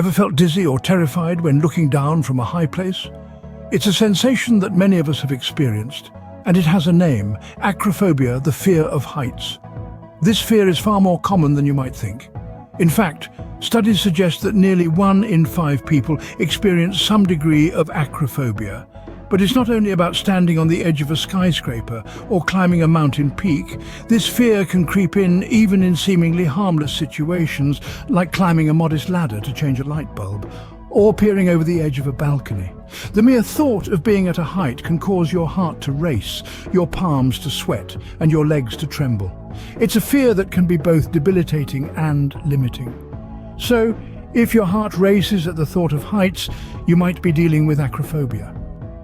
Ever felt dizzy or terrified when looking down from a high place? It's a sensation that many of us have experienced, and it has a name: acrophobia, the fear of heights. This fear is far more common than you might think. In fact, studies suggest that nearly 1 in 5 people experience some degree of acrophobia. But it's not only about standing on the edge of a skyscraper or climbing a mountain peak. This fear can creep in even in seemingly harmless situations, like climbing a modest ladder to change a light bulb, or peering over the edge of a balcony. The mere thought of being at a height can cause your heart to race, your palms to sweat, and your legs to tremble. It's a fear that can be both debilitating and limiting. So, if your heart races at the thought of heights, you might be dealing with acrophobia.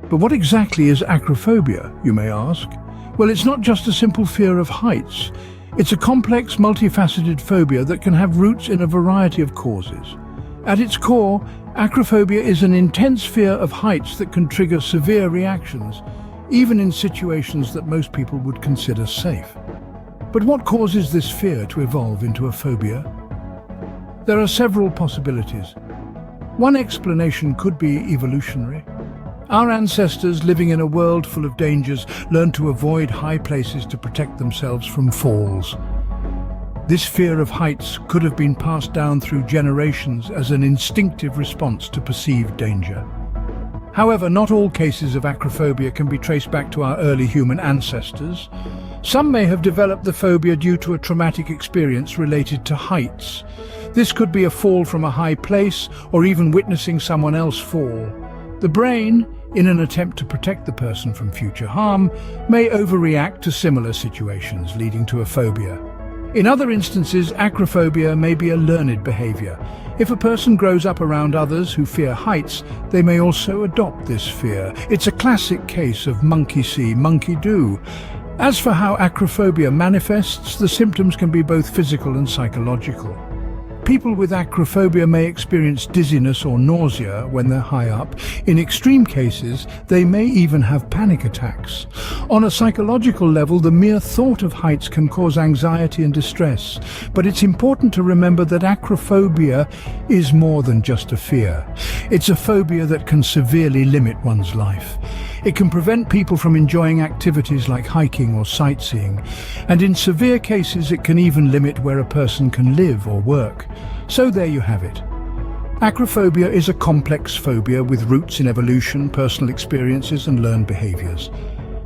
But what exactly is acrophobia, you may ask? Well, it's not just a simple fear of heights. It's a complex, multifaceted phobia that can have roots in a variety of causes. At its core, acrophobia is an intense fear of heights that can trigger severe reactions, even in situations that most people would consider safe. But what causes this fear to evolve into a phobia? There are several possibilities. One explanation could be evolutionary. Our ancestors, living in a world full of dangers, learned to avoid high places to protect themselves from falls. This fear of heights could have been passed down through generations as an instinctive response to perceived danger. However, not all cases of acrophobia can be traced back to our early human ancestors. Some may have developed the phobia due to a traumatic experience related to heights. This could be a fall from a high place or even witnessing someone else fall. The brain, in an attempt to protect the person from future harm, may overreact to similar situations, leading to a phobia. In other instances, acrophobia may be a learned behavior. If a person grows up around others who fear heights, they may also adopt this fear. It's a classic case of monkey see, monkey do. As for how acrophobia manifests, the symptoms can be both physical and psychological. People with acrophobia may experience dizziness or nausea when they're high up. In extreme cases, they may even have panic attacks. On a psychological level, the mere thought of heights can cause anxiety and distress. But it's important to remember that acrophobia is more than just a fear. It's a phobia that can severely limit one's life. It can prevent people from enjoying activities like hiking or sightseeing, and in severe cases it can even limit where a person can live or work. So there you have it. Acrophobia is a complex phobia with roots in evolution, personal experiences and learned behaviors.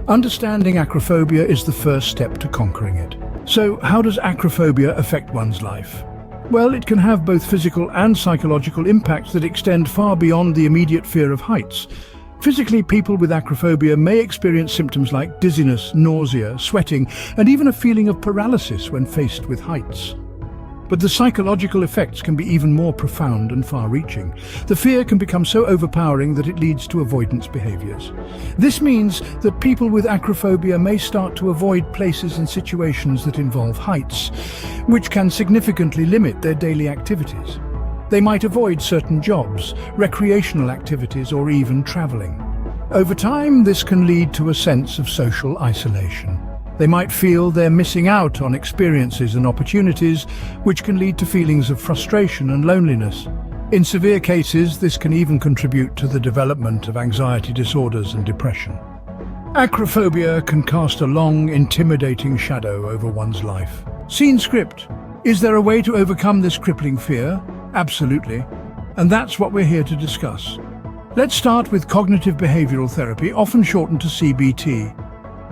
Understanding acrophobia is the first step to conquering it. So how does acrophobia affect one's life? Well, it can have both physical and psychological impacts that extend far beyond the immediate fear of heights. Physically, people with acrophobia may experience symptoms like dizziness, nausea, sweating, and even a feeling of paralysis when faced with heights. But the psychological effects can be even more profound and far-reaching. The fear can become so overpowering that it leads to avoidance behaviors. This means that people with acrophobia may start to avoid places and situations that involve heights, which can significantly limit their daily activities. They might avoid certain jobs, recreational activities, or even traveling. Over time, this can lead to a sense of social isolation. They might feel they're missing out on experiences and opportunities, which can lead to feelings of frustration and loneliness. In severe cases, this can even contribute to the development of anxiety disorders and depression. Acrophobia can cast a long, intimidating shadow over one's life. Scene script. Is there a way to overcome this crippling fear? Absolutely. And that's what we're here to discuss. Let's start with cognitive behavioral therapy, often shortened to CBT.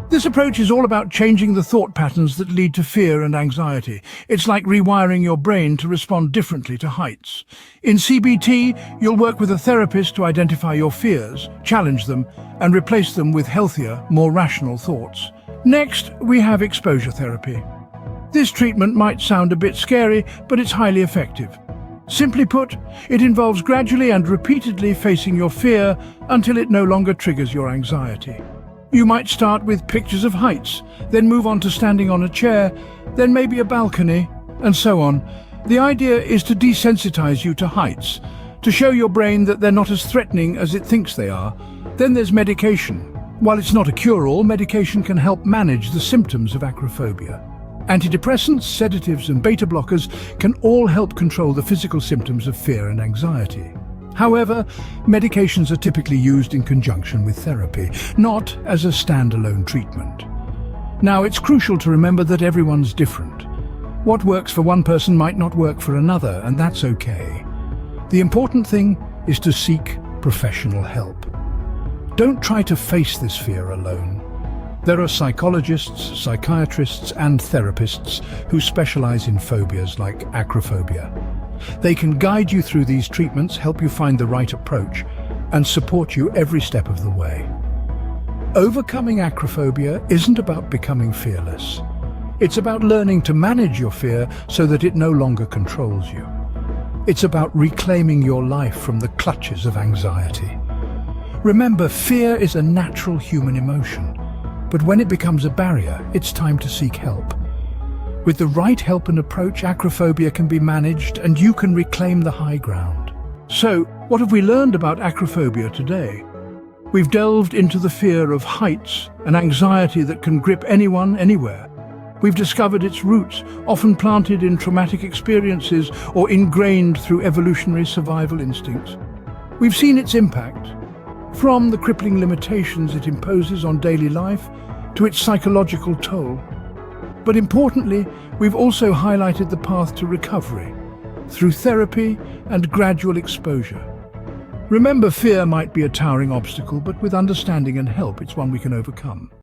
This approach is all about changing the thought patterns that lead to fear and anxiety. It's like rewiring your brain to respond differently to heights. In CBT, you'll work with a therapist to identify your fears, challenge them, and replace them with healthier, more rational thoughts. Next, we have exposure therapy. This treatment might sound a bit scary, but it's highly effective. Simply put, it involves gradually and repeatedly facing your fear until it no longer triggers your anxiety. You might start with pictures of heights, then move on to standing on a chair, then maybe a balcony, and so on. The idea is to desensitize you to heights, to show your brain that they're not as threatening as it thinks they are. Then there's medication. While it's not a cure-all, medication can help manage the symptoms of acrophobia. Antidepressants, sedatives, and beta blockers can all help control the physical symptoms of fear and anxiety. However, medications are typically used in conjunction with therapy, not as a standalone treatment. Now, it's crucial to remember that everyone's different. What works for one person might not work for another, and that's okay. The important thing is to seek professional help. Don't try to face this fear alone. There are psychologists, psychiatrists, and therapists who specialize in phobias like acrophobia. They can guide you through these treatments, help you find the right approach, and support you every step of the way. Overcoming acrophobia isn't about becoming fearless. It's about learning to manage your fear so that it no longer controls you. It's about reclaiming your life from the clutches of anxiety. Remember, fear is a natural human emotion, but when it becomes a barrier, it's time to seek help. With the right help and approach, acrophobia can be managed and you can reclaim the high ground. So, what have we learned about acrophobia today? We've delved into the fear of heights, an anxiety that can grip anyone, anywhere. We've discovered its roots, often planted in traumatic experiences or ingrained through evolutionary survival instincts. We've seen its impact, from the crippling limitations it imposes on daily life to its psychological toll. But importantly, we've also highlighted the path to recovery through therapy and gradual exposure. Remember, fear might be a towering obstacle, but with understanding and help, it's one we can overcome.